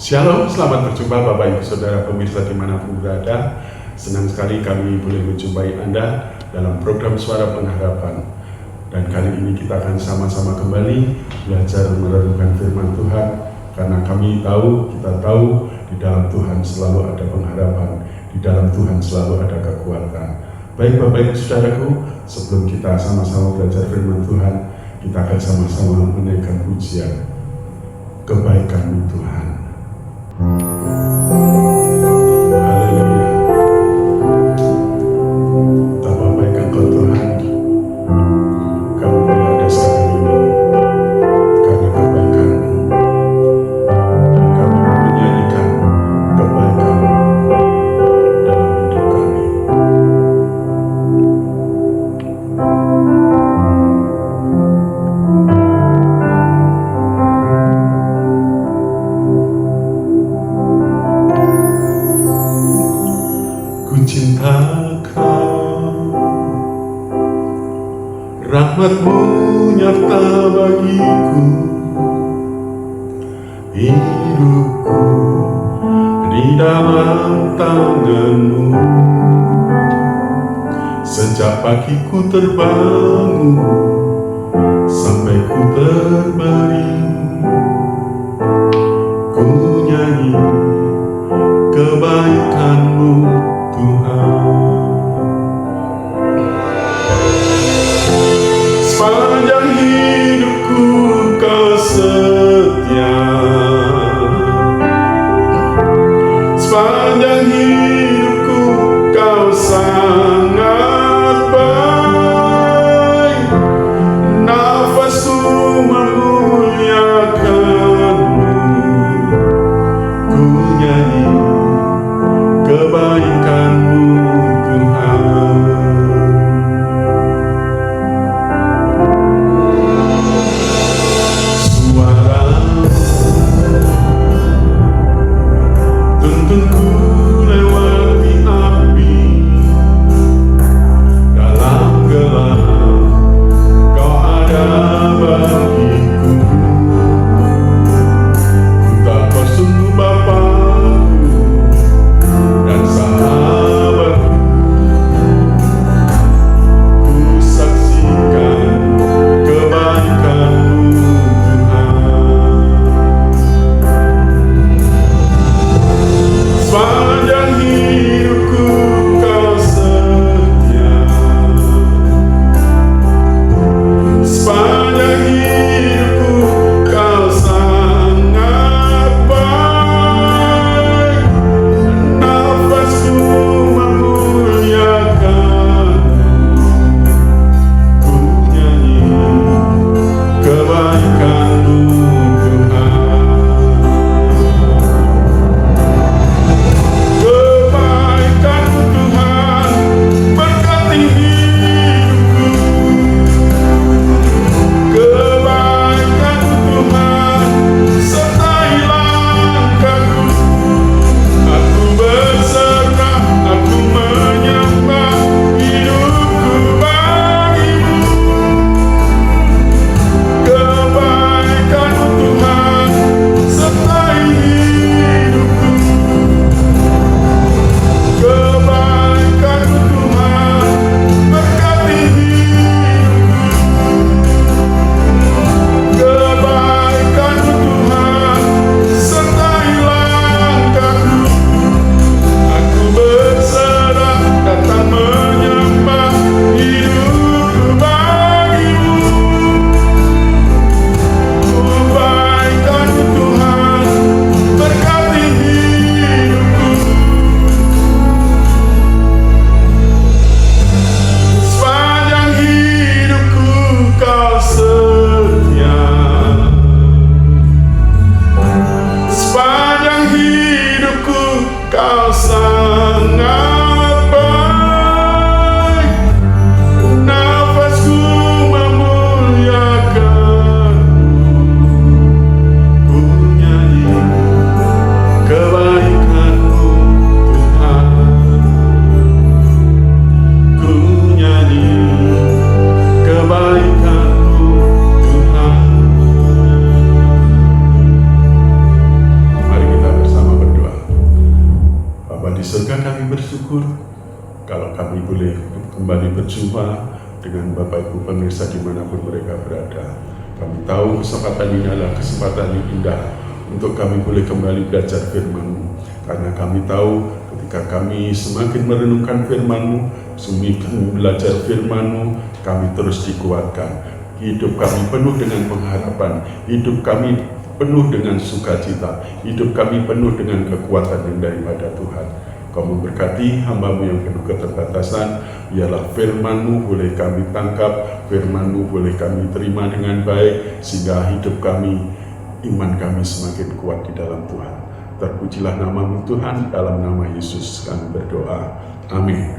Shalom, selamat berjumpa Bapak Ibu Saudara pemirsa dimanapun berada. Senang sekali kami boleh menjumpai Anda dalam program Suara Pengharapan. Dan kali ini kita akan sama-sama kembali belajar merenungkan firman Tuhan. Karena kita tahu di dalam Tuhan selalu ada pengharapan, di dalam Tuhan selalu ada kekuatan. Baik Bapak Ibu Saudaraku, sebelum kita sama-sama belajar firman Tuhan, kita akan sama-sama menaikkan pujian. Kebaikan Tuhan. Haleluya. Betapa baik Engkau Tuhan. Kami boleh ada sekarang ini karena kebaikan-Mu, dan kami mau menyanyikan kebaikan-Mu dalam hidup kami. Cinta Kau, rahmat-Mu nyata bagiku, hidupku di dalam tangan-Mu. Sejak pagiku terbangun sampai ku berbaring, ku nyanyi kebaikan-Mu Tuhan. Sepanjang hidupku Kau setia, sepanjang hidupku Kau sangat baik. Nafasku memuliakan-Mu, ku nyanyi kebaikan-Mu Tuhan. kembali berjumpa dengan Bapak Ibu pemirsa dimanapun mereka berada. Kami tahu kesempatan ini adalah kesempatan yang indah untuk kami boleh kembali belajar firman-Mu. Karena kami tahu ketika kami semakin merenungkan firman-Mu, semakin belajar firman-Mu, kami terus dikuatkan. Hidup kami penuh dengan pengharapan, hidup kami penuh dengan sukacita, hidup kami penuh dengan kekuatan yang daripada Tuhan. Kau memberkati hamba-Mu yang penuh keterbatasan, biarlah firman-Mu boleh kami tangkap, firman-Mu boleh kami terima dengan baik, sehingga hidup kami, iman kami semakin kuat di dalam Tuhan. Terpujilah nama-Mu Tuhan, dalam nama Yesus kami berdoa. Amin.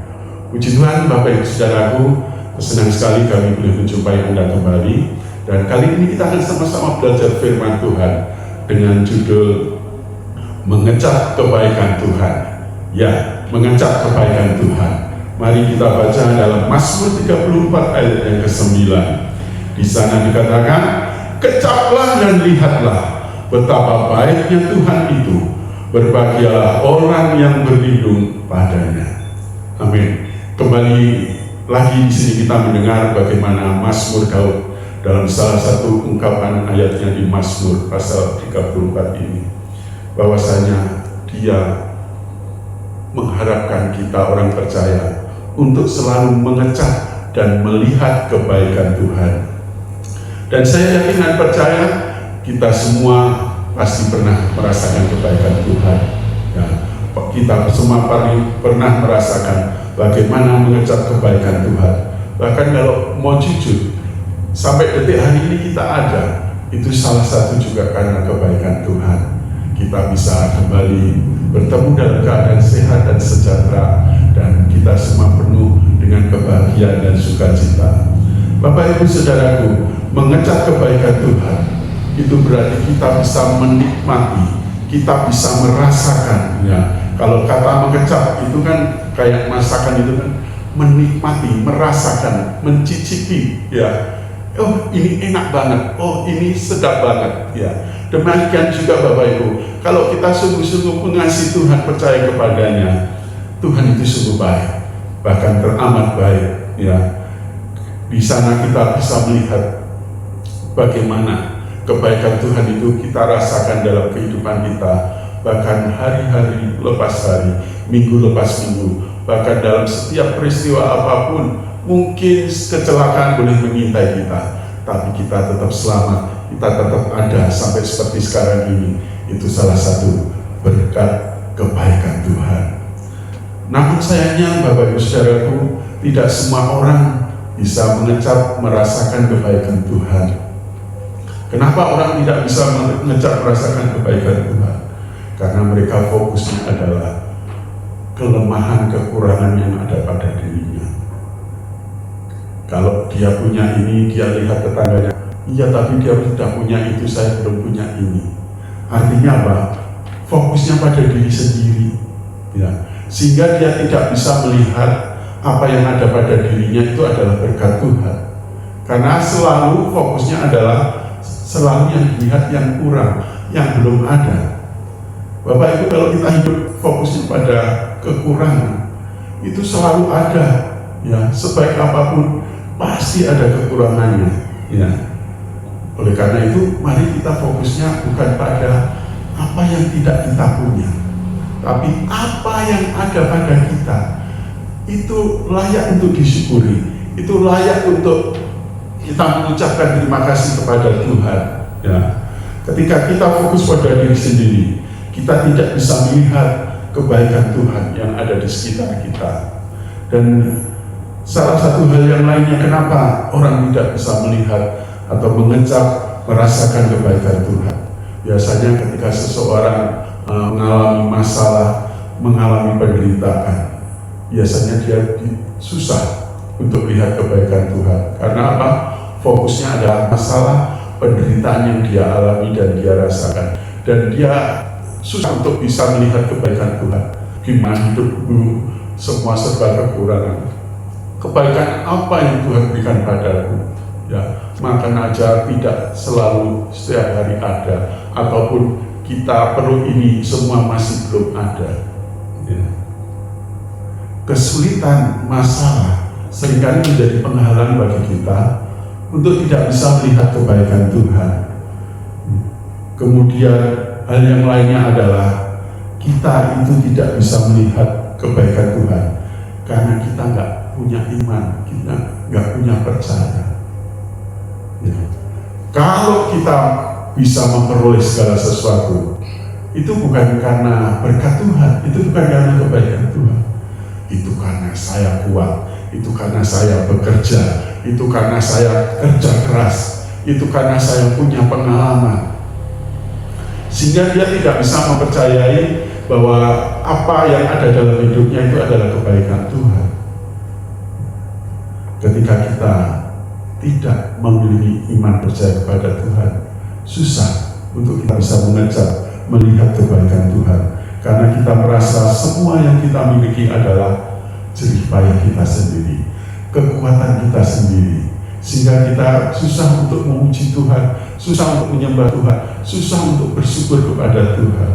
Puji Tuhan, Bapak Ibu Saudaraku, senang sekali kami boleh menjumpai Anda kembali. Dan kali ini kita akan sama-sama belajar firman Tuhan dengan judul Mengecap Kebaikan Tuhan. Ya, mengecap kebaikan Tuhan. Mari kita baca dalam Mazmur 34 ayat yang ke-9. Di sana dikatakan, "Kecaplah dan lihatlah betapa baiknya Tuhan itu. Berbahagialah orang yang berlindung padanya." Amin. Kembali lagi di sini kita mendengar bagaimana Mazmur Daud dalam salah satu ungkapan ayatnya di Mazmur pasal 34 ini, bahwasanya dia mengharapkan kita orang percaya untuk selalu mengecap dan melihat kebaikan Tuhan. Dan saya yakin dan percaya kita semua pasti pernah merasakan kebaikan Tuhan. Ya, kita semua pernah merasakan bagaimana mengecap kebaikan Tuhan. Bahkan kalau mau jujur, sampai detik hari ini kita ada, itu salah satu juga karena kebaikan Tuhan. Kita bisa kembali bertemu dalam keadaan sehat dan sejahtera, dan kita semua penuh dengan kebahagiaan dan sukacita. Bapak Ibu Saudaraku, mengecap kebaikan Tuhan itu berarti kita bisa menikmati, kita bisa merasakan. Ya, kalau kata mengecap itu kan kayak masakan, itu kan menikmati, merasakan, mencicipi. Ya, oh ini enak banget, oh ini sedap banget. Ya, demikian juga Bapak Ibu, kalau kita sungguh-sungguh mengasihi Tuhan, percaya kepadanya, Tuhan itu sungguh baik, bahkan teramat baik. Ya, di sana kita bisa melihat bagaimana kebaikan Tuhan itu kita rasakan dalam kehidupan kita, bahkan hari-hari lepas hari, minggu lepas minggu, bahkan dalam setiap peristiwa apapun. Mungkin kecelakaan boleh mengintai kita, tapi kita tetap selamat, kita tetap ada sampai seperti sekarang ini. Itu salah satu berkat kebaikan Tuhan. Namun sayangnya Bapak Ibu Saudaraku, tidak semua orang bisa mengecap merasakan kebaikan Tuhan. Kenapa orang tidak bisa mengecap merasakan kebaikan Tuhan? Karena mereka fokusnya adalah kelemahan, kekurangan yang ada pada dirinya. Kalau dia punya ini, dia lihat tetangganya, iya tapi dia tidak punya itu, saya belum punya ini. Artinya apa? Fokusnya pada diri sendiri, ya. Sehingga dia tidak bisa melihat apa yang ada pada dirinya itu adalah berkat Tuhan. Karena selalu fokusnya adalah selalu yang dilihat yang kurang, yang belum ada. Bapak Ibu, kalau kita hidup fokusnya pada kekurangan, itu selalu ada. Ya, sebaik apapun pasti ada kekurangannya. Ya. Oleh karena itu, mari kita fokusnya bukan pada apa yang tidak kita punya, tapi apa yang ada pada kita. Itu layak untuk disyukuri, itu layak untuk kita mengucapkan terima kasih kepada Tuhan. Ya. Ketika kita fokus pada diri sendiri, kita tidak bisa melihat kebaikan Tuhan yang ada di sekitar kita. Dan salah satu hal yang lainnya kenapa orang tidak bisa melihat atau mengecap merasakan kebaikan Tuhan, biasanya ketika seseorang mengalami masalah, mengalami penderitaan, biasanya dia susah untuk melihat kebaikan Tuhan. Karena apa? Fokusnya adalah masalah, penderitaan yang dia alami dan dia rasakan, dan dia susah untuk bisa melihat kebaikan Tuhan. Gimana hidupku semua serba kekurangan, kebaikan apa yang Tuhan berikan padaku? Ya, makan aja tidak selalu setiap hari ada, ataupun kita perlu ini semua masih belum ada. Ya. Kesulitan, masalah, seringkali menjadi penghalang bagi kita untuk tidak bisa melihat kebaikan Tuhan. Kemudian hal yang lainnya adalah kita itu tidak bisa melihat kebaikan Tuhan karena kita nggak punya iman, kita nggak punya percaya. Ya. Kalau kita bisa memperoleh segala sesuatu, itu bukan karena berkat Tuhan, itu bukan karena kebaikan Tuhan, itu karena saya kuat, itu karena saya bekerja, itu karena saya kerja keras, itu karena saya punya pengalaman. Sehingga dia tidak bisa mempercayai bahwa apa yang ada dalam hidupnya itu adalah kebaikan Tuhan. Ketika kita tidak memiliki iman percaya kepada Tuhan, susah untuk kita bisa mengejar melihat kebaikan Tuhan, karena kita merasa semua yang kita miliki adalah jerih payah kita sendiri, kekuatan kita sendiri, sehingga kita susah untuk memuji Tuhan, susah untuk menyembah Tuhan, susah untuk bersyukur kepada Tuhan.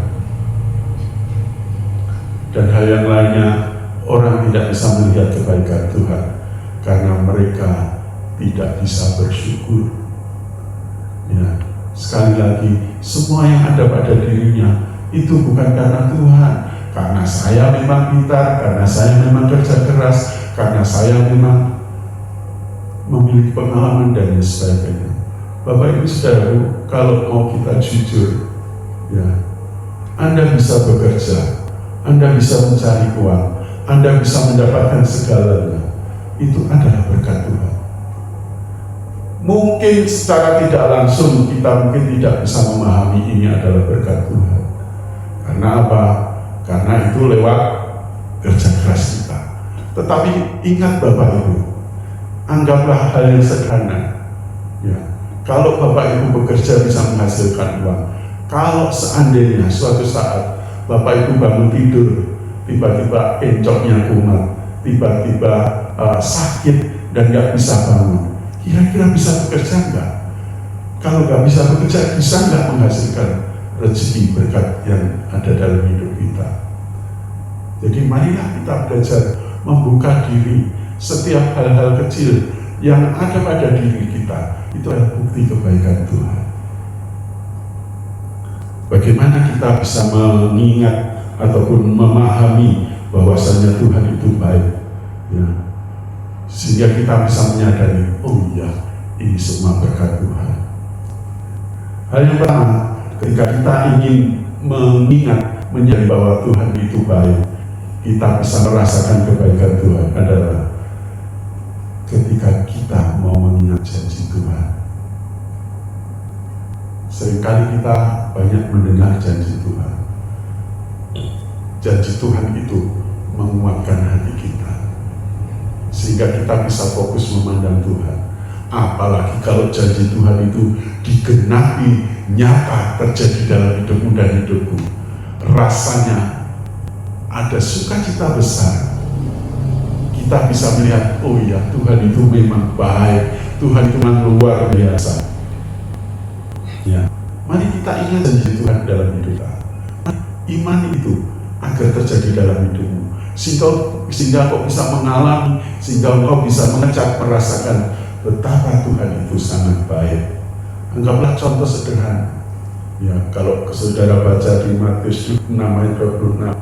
Dan hal yang lainnya, orang tidak bisa melihat kebaikan Tuhan karena mereka tidak bisa bersyukur. Ya, sekali lagi, semua yang ada pada dirinya itu bukan karena Tuhan, karena saya memang pintar, karena saya memang kerja keras, karena saya memang memiliki pengalaman dan sebagainya. Bapak Ibu Saudaraku, kalau mau kita jujur, ya, Anda bisa bekerja, Anda bisa mencari uang, Anda bisa mendapatkan segalanya, itu adalah berkat Tuhan. Mungkin secara tidak langsung kita mungkin tidak bisa memahami ini adalah berkat Tuhan. Karena apa? Karena itu lewat kerja keras kita. Tetapi ingat Bapak Ibu, anggaplah hal yang sederhana. Ya, kalau Bapak Ibu bekerja bisa menghasilkan uang, kalau seandainya suatu saat Bapak Ibu bangun tidur, tiba-tiba encoknya kumat, tiba-tiba sakit dan nggak bisa bangun, kira-kira bisa bekerja nggak? Kalau nggak bisa bekerja, bisa nggak menghasilkan rezeki berkat yang ada dalam hidup kita? Jadi marilah kita belajar membuka diri. Setiap hal-hal kecil yang ada pada diri kita itu adalah bukti kebaikan Tuhan. Bagaimana kita bisa mengingat ataupun memahami bahwasanya Tuhan itu baik, ya, sehingga kita bisa menyadari, oh iya, ini semua berkat Tuhan. Hal yang pertama, ketika kita ingin mengingat, menyadari bahwa Tuhan itu baik, kita bisa merasakan kebaikan Tuhan adalah ketika kita mau mengingat janji Tuhan. Seringkali kita banyak mendengar janji Tuhan. Janji Tuhan itu menguatkan hati kita, sehingga kita bisa fokus memandang Tuhan. Apalagi kalau janji Tuhan itu digenapi, nyata terjadi dalam hidupmu dan hidupku, rasanya ada sukacita besar. Kita bisa melihat, oh ya, Tuhan itu memang baik, Tuhan itu memang luar biasa. Ya, mari kita ingat janji Tuhan dalam hidup kita. Iman itu agar terjadi dalam hidupmu, sehingga kau bisa mengalami, sehingga kau bisa mengecap, merasakan betapa Tuhan itu sangat baik. Anggaplah contoh sederhana. Ya, kalau saudara baca di Matius 6 ayat 26,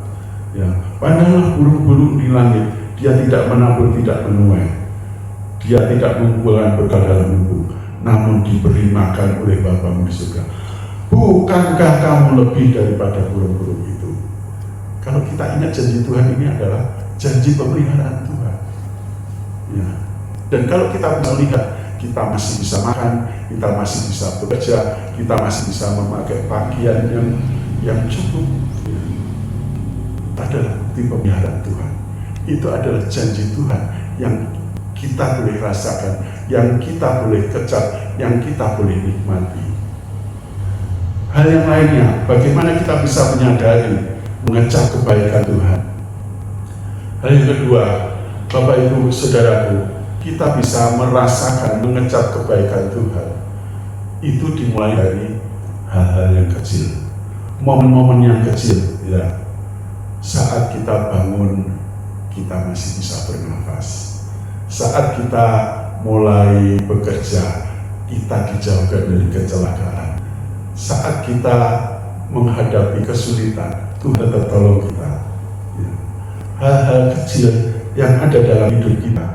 ya, pandanglah burung-burung di langit, dia tidak menabur, tidak menuai, dia tidak mengumpulkan bekal dalam lumbung, namun diberi makan oleh Bapamu di surga. Bukankah kamu lebih daripada burung-burung itu? Kalau kita ingat janji Tuhan ini adalah janji pemeliharaan Tuhan. Ya. Dan kalau kita bisa lihat, kita masih bisa makan, kita masih bisa bekerja, kita masih bisa memakai pakaian yang cukup. Ya. Adalah bukti pemeliharaan Tuhan. Itu adalah janji Tuhan yang kita boleh rasakan, yang kita boleh kejar, yang kita boleh nikmati. Hal yang lainnya, bagaimana kita bisa menyadari, mengecap kebaikan Tuhan. Hal yang kedua, Bapak Ibu Saudaraku, kita bisa merasakan, mengecap kebaikan Tuhan. Itu dimulai dari hal-hal yang kecil, momen-momen yang kecil. Ya. Saat kita bangun, kita masih bisa bernafas. Saat kita mulai bekerja, kita dijauhkan dari kecelakaan. Saat kita menghadapi kesulitan, Tuhan tetap tolong kita. Ya. Hal-hal kecil yang ada dalam hidup kita,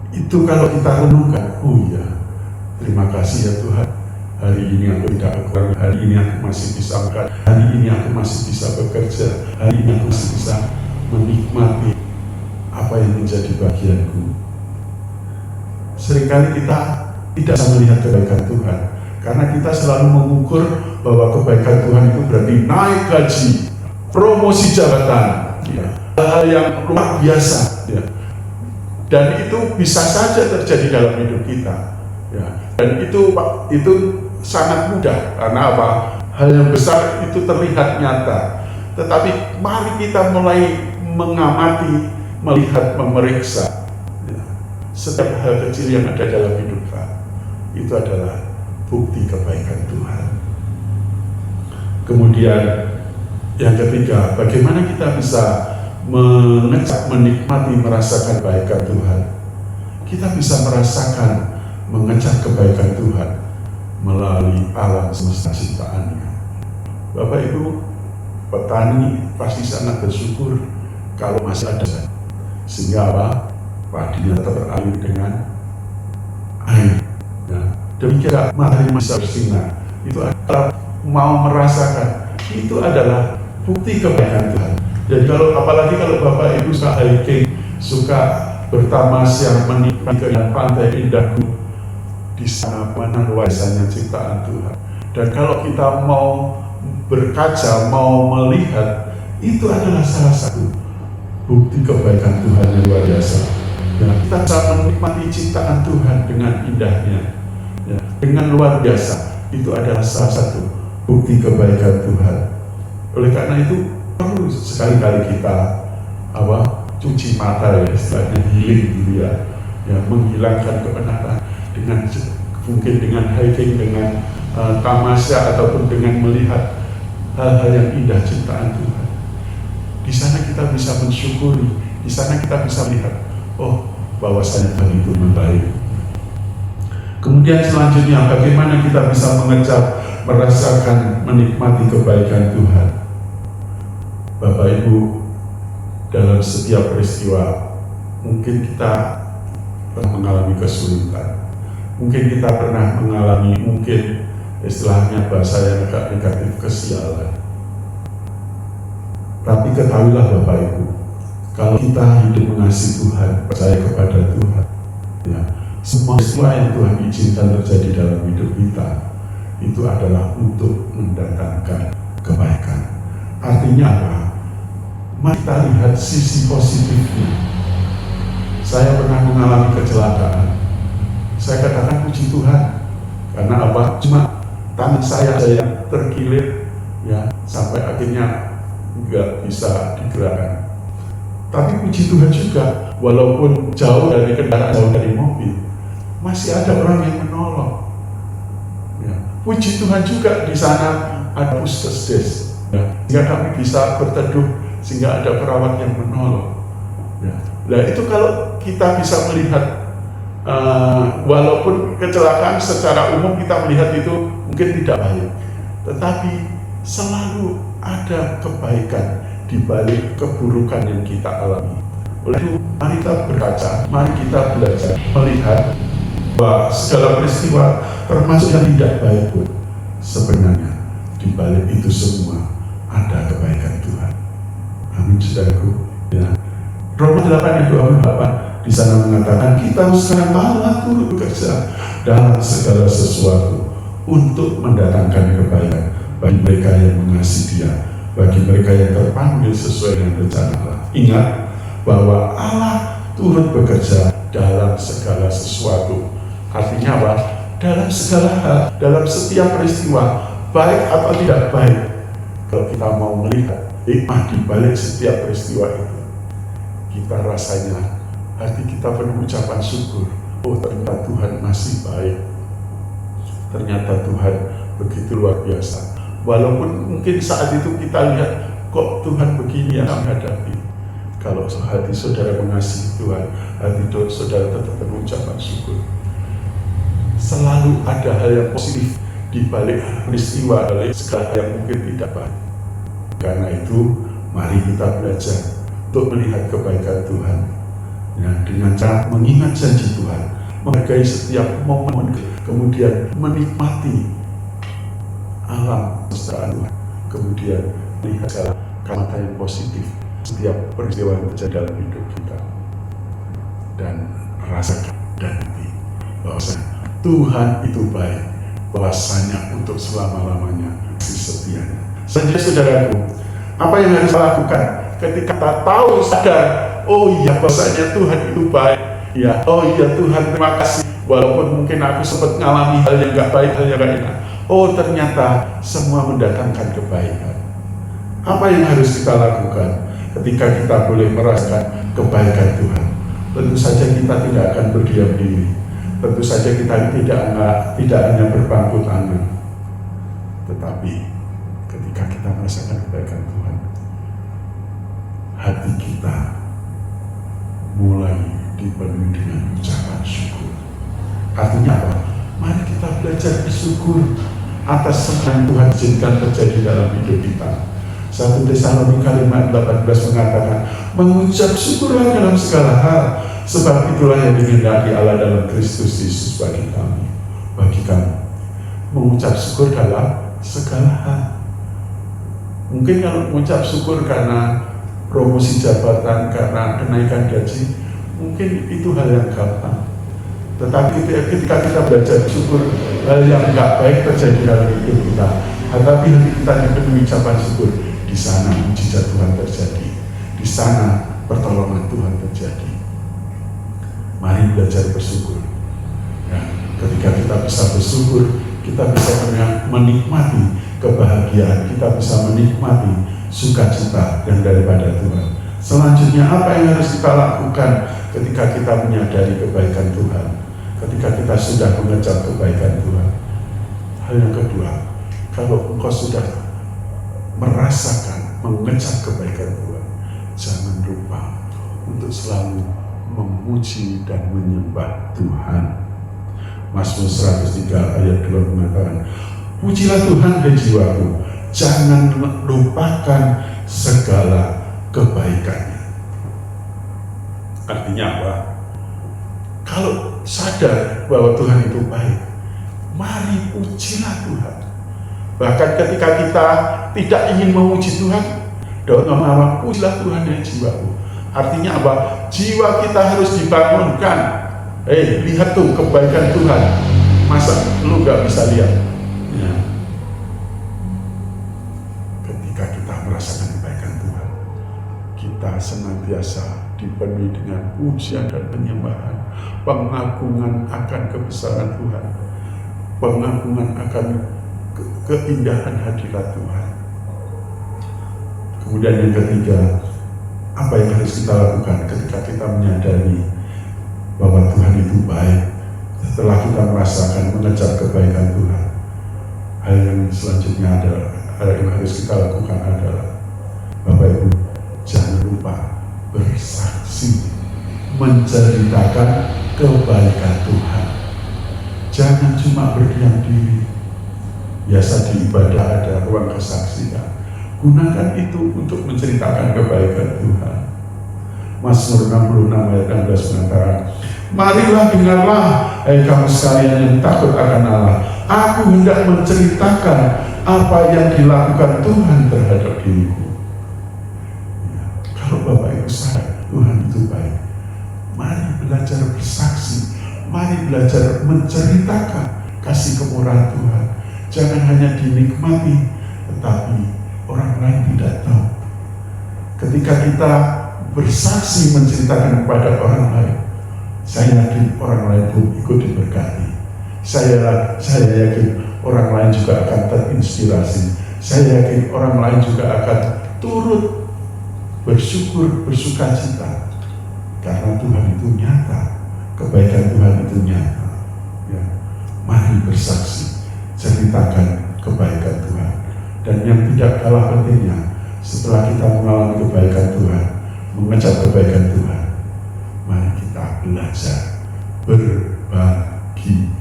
itu kalau kita renungkan, oh iya, terima kasih ya Tuhan. Hari ini aku tidak kurang, hari ini aku masih bisa makan, hari ini aku masih bisa bekerja, hari ini aku masih bisa menikmati apa yang menjadi bagianku. Seringkali kita tidak bisa melihat kebaikan Tuhan, karena kita selalu mengukur bahwa kebaikan Tuhan itu berarti naik gaji, promosi jabatan, ya, hal yang luar biasa, ya. Dan itu bisa saja terjadi dalam hidup kita, ya. Dan itu sangat mudah, karena apa? Hal yang besar itu terlihat nyata. Tetapi mari kita mulai mengamati, melihat, memeriksa, ya. Setiap hal kecil yang ada dalam hidup kita, itu adalah bukti kebaikan Tuhan. Kemudian yang ketiga, bagaimana kita bisa mengecap, menikmati, merasakan kebaikan Tuhan? Kita bisa merasakan, mengecap kebaikan Tuhan melalui alam semesta ciptaannya. Bapak Ibu, petani pasti sangat bersyukur kalau masih ada, sehingga apa? Padinya teralir dengan air. Nah, demikian matahari masih bersinar. Itu adalah mau merasakan, itu adalah bukti kebaikan Tuhan. Jadi apalagi kalau Bapak Ibu suka hiking, suka bertamasya, menikmati keindahan pantai indahku, di sana mana luasnya ciptaan Tuhan. Dan kalau kita mau berkaca, mau melihat, itu adalah salah satu bukti kebaikan Tuhan yang luar biasa. Ya, kita bisa menikmati ciptaan Tuhan dengan indahnya, ya, dengan luar biasa. Itu adalah salah satu bukti kebaikan Tuhan. Oleh karena itu perlu sekali-kali kita cuci mata, ya, istilahnya healing dulu, ya, menghilangkan kebenaran dengan mungkin dengan hiking, dengan tamasya, ataupun dengan melihat hal-hal yang indah ciptaan Tuhan. Di sana kita bisa mensyukuri, di sana kita bisa melihat, oh, bahwasanya Tuhan itu membaik. Kemudian selanjutnya, bagaimana kita bisa mengecap, merasakan, menikmati kebaikan Tuhan? Bapak Ibu, dalam setiap peristiwa, mungkin kita pernah mengalami kesulitan, mungkin kita pernah mengalami, mungkin istilahnya bahasa yang agak negatif, kesialan. Tapi ketahuilah Bapak Ibu, kalau kita hidup mengasihi Tuhan, percaya kepada Tuhan, ya, semua yang Tuhan izinkan terjadi dalam hidup kita, itu adalah untuk mendatangkan kebaikan. Artinya apa? Mari kita lihat sisi positifnya. Saya pernah mengalami kecelakaan. Saya katakan puji Tuhan, karena apa? Cuma tangan saya yang terkilir, ya, sampai akhirnya nggak bisa digerakkan. Tapi puji Tuhan juga, walaupun jauh dari kendaraan, jauh dari mobil, masih ada orang yang menolong. Ya. Puji Tuhan juga di sana ada puskesdes, ya, sehingga kami bisa berteduh, sehingga ada perawat yang menolong. Ya. Nah, itu kalau kita bisa melihat, walaupun kecelakaan secara umum kita melihat itu mungkin tidak baik, tetapi selalu ada kebaikan di balik keburukan yang kita alami. Oleh itu, mari kita berkaca, mari kita belajar melihat bahwa segala peristiwa, termasuk yang tidak baik pun, sebenarnya di balik itu semua ada kebaikan Tuhan. Amin, saudaraku. Ya. Roma 8:28 di sana mengatakan, kita sekarang malah turut bekerja dalam segala sesuatu untuk mendatangkan kebaikan bagi mereka yang mengasihi Dia, bagi mereka yang terpanggil sesuai dengan rencana Allah. Ingat bahwa Allah turut bekerja dalam segala sesuatu. Artinya apa? Dalam segala hal, dalam setiap peristiwa, baik atau tidak baik. Kalau kita mau melihat hikmah di balik setiap peristiwa itu, kita rasanya hati kita penuh ucapan syukur. Oh, ternyata Tuhan masih baik. Ternyata Tuhan begitu luar biasa. Walaupun mungkin saat itu kita lihat, kok Tuhan begini yang kami hadapi. Kalau hati saudara mengasihi Tuhan, hati saudara tetap mengucapkan syukur. Selalu ada hal yang positif di balik peristiwa, balik segala yang mungkin tidak baik. Karena itu, mari kita belajar untuk melihat kebaikan Tuhan. Ya, dengan cara mengingat janji Tuhan, menghargai setiap momen, kemudian menikmati alam ciptaan Tuhan, kemudian melihat segala kata yang positif setiap peristiwa yang terjadi dalam hidup kita, dan rasakan dan hati bahwa Tuhan itu baik, bahwasanya untuk selama-lamanya kasih setianya. Selanjutnya saudaraku, apa yang harus kita lakukan ketika kita tahu sadar, oh iya bahwasanya Tuhan itu baik, ya, oh iya Tuhan terima kasih, walaupun mungkin aku sempat mengalami hal yang gak baik, hal yang gak enak, oh ternyata semua mendatangkan kebaikan. Apa yang harus kita lakukan ketika kita boleh merasakan kebaikan Tuhan? Tentu saja kita tidak akan berdiam diri. Tentu saja kita tidak hanya berpangku tangan. Tetapi ketika kita merasakan kebaikan Tuhan, hati kita mulai dipenuhi dengan ucapan syukur. Artinya apa? Mari kita belajar bersyukur atas semua yang Tuhan izinkan terjadi dalam hidup kita. 1 Tesalonika 5:18 mengatakan, mengucap syukurlah dalam segala hal, sebab itulah yang dikehendaki Allah dalam Kristus Yesus bagi kami, bagi kamu. Mengucap syukur dalam segala hal. Mungkin kalau mengucap syukur karena promosi jabatan, karena kenaikan gaji, mungkin itu hal yang gampang. Tetapi ketika kita belajar syukur, hal yang enggak baik terjadi dalam hidup kita, tetapi hati kita dipenuhi ucapan syukur, di sana mujizat Tuhan terjadi, di sana pertolongan Tuhan terjadi. Mari belajar bersyukur. Ya, ketika kita bisa bersyukur, kita bisa menikmati kebahagiaan, kita bisa menikmati sukacita yang daripada Tuhan. Selanjutnya, apa yang harus kita lakukan ketika kita menyadari kebaikan Tuhan, ketika kita sudah mengejar kebaikan Tuhan? Hal yang kedua, kalau engkau sudah merasakan, mengejar kebaikan Tuhan, jangan lupa untuk selalu memuji dan menyembah Tuhan. Mazmur 103 ayat 2 mengatakan, pujilah Tuhan hai jiwaku, jangan lupakan segala kebaikannya. Artinya apa? Kalau sadar bahwa Tuhan itu baik, mari pujilah Tuhan. Bahkan ketika kita tidak ingin memuji Tuhan, daud ngomong, pujilah Tuhan dari jiwaku. Artinya apa? Jiwa kita harus dibangunkan. Lihat tuh kebaikan Tuhan. Masa lu gak bisa lihat? Ya. Ketika kita merasakan kebaikan Tuhan, kita senantiasa dipenuhi dengan pujian dan penyembahan, pengagungan akan kebesaran Tuhan, pengagungan akan keindahan hadirat Tuhan. Kemudian yang ketiga, apa yang harus kita lakukan ketika kita menyadari bahwa Tuhan itu baik? Setelah kita merasakan mengejar kebaikan Tuhan, hal yang selanjutnya adalah, hal yang harus kita lakukan adalah, Bapak Ibu, jangan lupa bersaksi, menceritakan kebaikan Tuhan. Jangan cuma berdiam diri. Biasa di ibadah ada ruang kesaksian, gunakan itu untuk menceritakan kebaikan Tuhan. Mazmur 66 ayat 16 mengatakan, marilah dengarlah hai kamu sekalian yang takut akan Allah, aku hendak menceritakan apa yang dilakukan Tuhan terhadap diriku. Ya, kalau Bapak Ibu sadar Tuhan itu baik, mari belajar bersaksi, mari belajar menceritakan kasih kemurahan Tuhan. Jangan hanya dinikmati, tetapi orang lain tidak tahu. Ketika kita bersaksi menceritakan kepada orang lain, saya yakin orang lain pun ikut diberkati. Saya yakin orang lain juga akan terinspirasi. Saya yakin orang lain juga akan turut bersyukur, bersukacita, karena Tuhan itu nyata, kebaikan Tuhan itu nyata. Ya, mari bersaksi, ceritakan kebaikan Tuhan. Dan yang tidak kalah pentingnya, setelah kita mengalami kebaikan Tuhan, mengecap kebaikan Tuhan, mari kita belajar berbagi.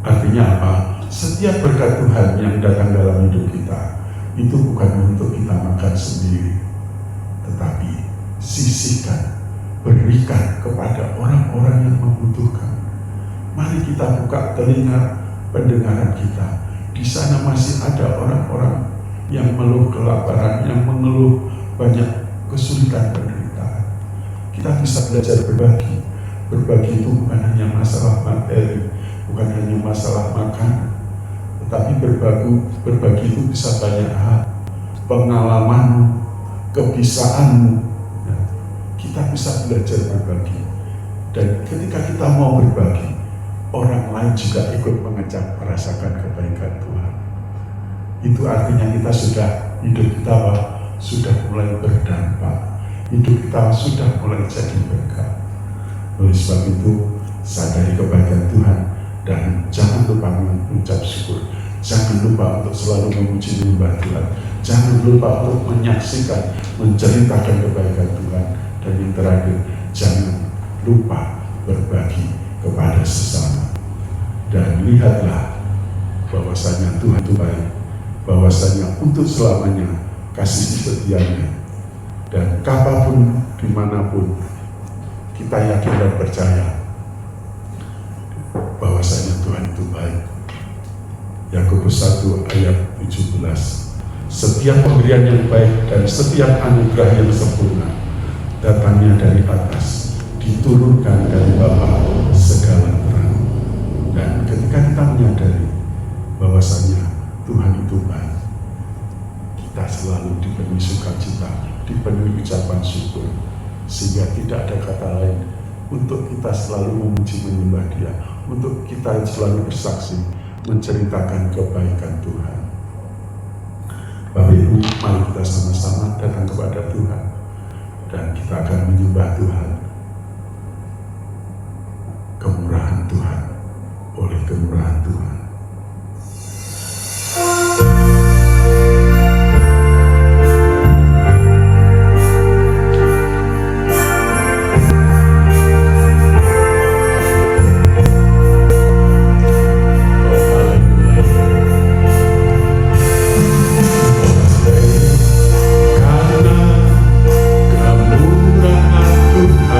Artinya apa? Setiap berkat Tuhan yang datang dalam hidup kita itu bukan untuk kita makan sendiri, tetapi sisihkan, berikan kepada orang-orang yang membutuhkan. Mari kita buka telinga pendengaran kita. Di sana masih ada orang-orang yang mengeluh kelaparan, yang mengeluh banyak kesulitan penderitaan. Kita bisa belajar berbagi. Berbagi itu bukan hanya masalah materi, bukan hanya masalah makan, tetapi berbagi itu bisa banyak hal. Pengalamanmu, kebisaanmu, ya, kita bisa belajar berbagi. Dan ketika kita mau berbagi, orang lain juga ikut mengecap merasakan kebaikan Tuhan. Itu artinya kita hidup kita sudah mulai berdampak, hidup kita sudah mulai jadi berkat. Oleh sebab itu, sadari kebaikan Tuhan dan jangan lupa mengucap syukur. Jangan lupa untuk selalu memuji menyembah Tuhan. Jangan lupa untuk menyaksikan, menceritakan kebaikan Tuhan. Dan yang terakhir, jangan lupa berbagi kepada sesama. Dan lihatlah bahwasanya Tuhan itu baik, bahwasanya untuk selamanya kasih setianya. Dan kapanpun, dimanapun, kita yakin dan percaya bahwasanya Tuhan itu baik. Yakobus 1 ayat 17. Setiap pemberian yang baik dan setiap anugerah yang sempurna datangnya dari atas, diturunkan dari Bapa segala terang. Dan ketika kita menyadari bahwasanya Tuhan itu baik, kita selalu dipenuhi sukacita, dipenuhi ucapan syukur, sehingga tidak ada kata lain untuk kita selalu memuji menyembah Dia, untuk kita selalu bersaksi menceritakan kebaikan Tuhan. Bapak Ibu, mari kita sama-sama datang kepada Tuhan dan kita akan menyembah Tuhan. Kemurahan Tuhan, oleh kemurahan Tuhan. Tuhan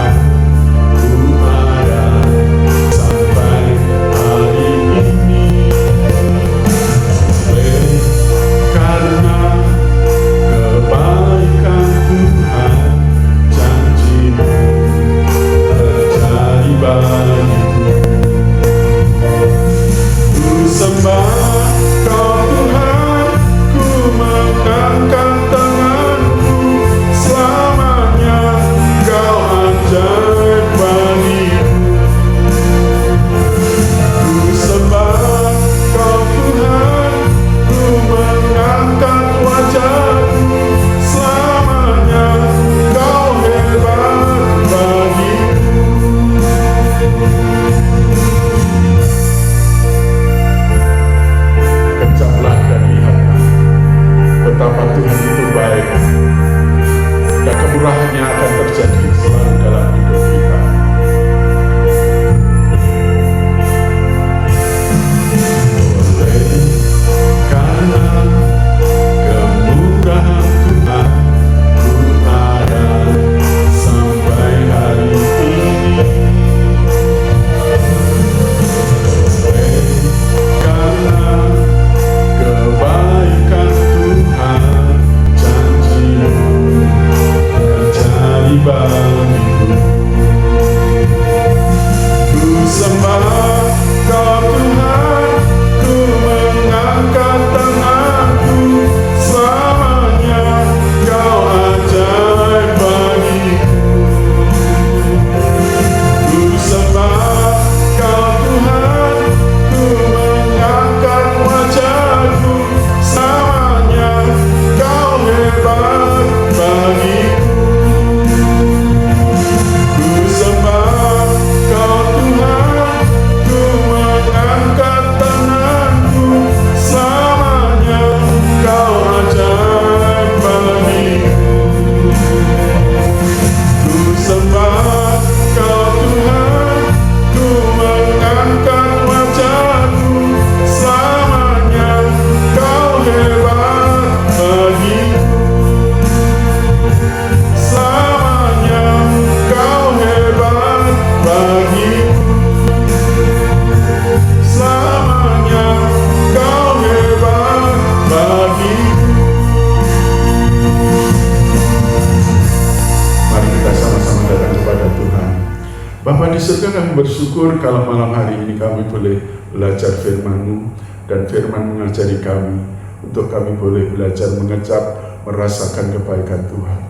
bersyukur kalau malam hari ini kami boleh belajar firman-Mu, dan firman mengajari kami untuk kami boleh belajar mengecap, merasakan kebaikan Tuhan.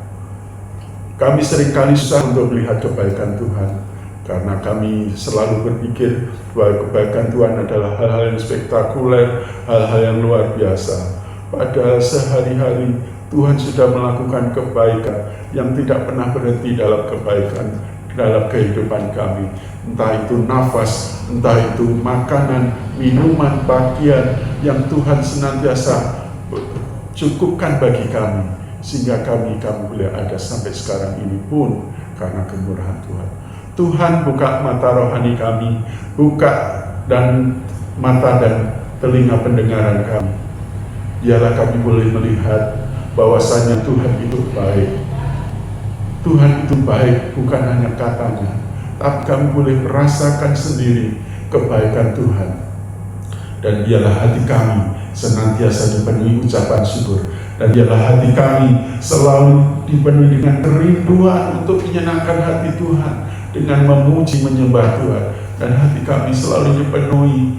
Kami seringkali susah untuk melihat kebaikan Tuhan, karena kami selalu berpikir bahwa kebaikan Tuhan adalah hal-hal yang spektakuler, hal-hal yang luar biasa. Padahal sehari-hari Tuhan sudah melakukan kebaikan yang tidak pernah berhenti dalam kebaikan dalam kehidupan kami. Entah itu nafas, entah itu makanan, minuman, pakaian yang Tuhan senantiasa cukupkan bagi kami, sehingga kami boleh ada sampai sekarang ini pun karena kemurahan Tuhan. Tuhan buka mata rohani kami, buka dan mata dan telinga pendengaran kami. Biarlah kami boleh melihat bahwasanya Tuhan itu baik. Tuhan itu baik bukan hanya katanya, tapi kami boleh merasakan sendiri kebaikan Tuhan. Dan biarlah hati kami senantiasa dipenuhi ucapan syukur, dan biarlah hati kami selalu dipenuhi dengan kerinduan untuk menyenangkan hati Tuhan, dengan memuji menyembah Tuhan, dan hati kami selalu dipenuhi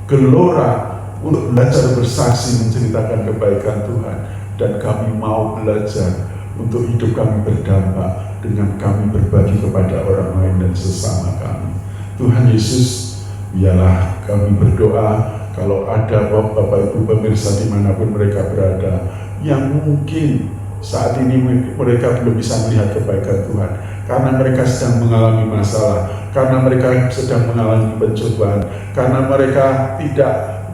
gelora untuk belajar bersaksi menceritakan kebaikan Tuhan. Dan kami mau belajar untuk hidup kami berdampak dengan kami berbagi kepada orang lain dan sesama kami. Tuhan Yesus, biarlah kami berdoa kalau ada Bapak Ibu pemirsa dimanapun mereka berada, yang mungkin saat ini mereka belum bisa melihat kebaikan Tuhan, karena mereka sedang mengalami masalah, karena mereka sedang mengalami pencobaan, karena mereka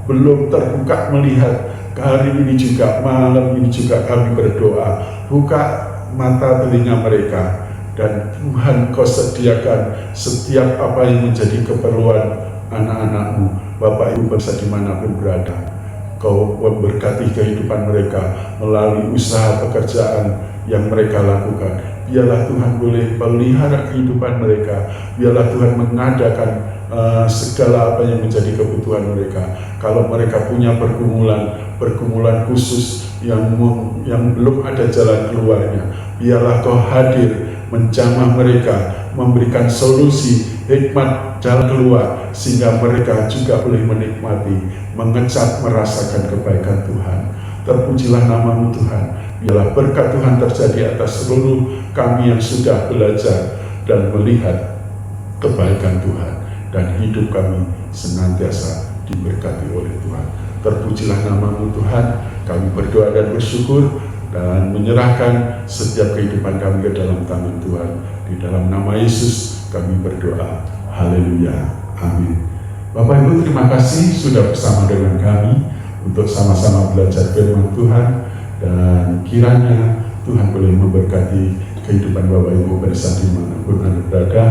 belum terbuka melihat. Hari ini juga, malam ini juga kami berdoa, buka mata telinga mereka, dan Tuhan Kau sediakan setiap apa yang menjadi keperluan anak-anak-Mu, Bapak Ibu pemirsa dimanapun berada. Kau memberkati kehidupan mereka melalui usaha pekerjaan yang mereka lakukan. Biarlah Tuhan boleh pelihara kehidupan mereka, biarlah Tuhan mengadakan segala apa yang menjadi kebutuhan mereka. Kalau mereka punya pergumulan khusus yang belum ada jalan keluarnya, biarlah Kau hadir menjamah mereka, memberikan solusi, hikmat jalan keluar, sehingga mereka juga boleh menikmati, mengecap, merasakan kebaikan Tuhan. Terpujilah nama-Mu Tuhan. Biarlah berkat Tuhan terjadi atas seluruh kami yang sudah belajar dan melihat kebaikan Tuhan, dan hidup kami senantiasa diberkati oleh Tuhan. Terpujilah nama-Mu Tuhan. Kami berdoa dan bersyukur dan menyerahkan setiap kehidupan kami ke dalam tangan Tuhan. Di dalam nama Yesus kami berdoa. Haleluya. Amin. Bapak Ibu, terima kasih sudah bersama dengan kami untuk sama-sama belajar firman Tuhan, dan kiranya Tuhan boleh memberkati kehidupan Bapak Ibu pemirsa dimanapun Anda berada,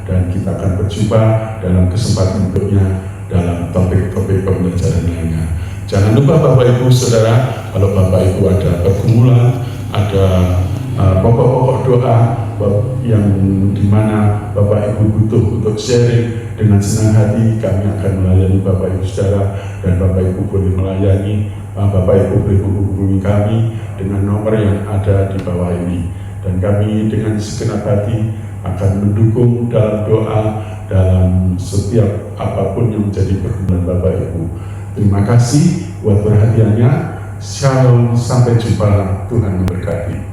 dan kita akan berjumpa dalam kesempatan berikutnya dalam topik-topik pembelajaran lainnya. Jangan lupa Bapak Ibu Saudara, kalau Bapak Ibu ada pergumulan, ada pokok-pokok doa yang dimana Bapak Ibu butuh untuk sharing, dengan senang hati kami akan melayani Bapak Ibu Saudara, dan Bapak Ibu boleh melayani, Bapak Ibu boleh menghubungi kami dengan nomor yang ada di bawah ini, dan kami dengan segenap hati akan mendukung dalam doa, dalam setiap apapun yang menjadi pergumulan Bapak Ibu. Terima kasih buat perhatiannya. Shalom, sampai jumpa. Tuhan memberkati.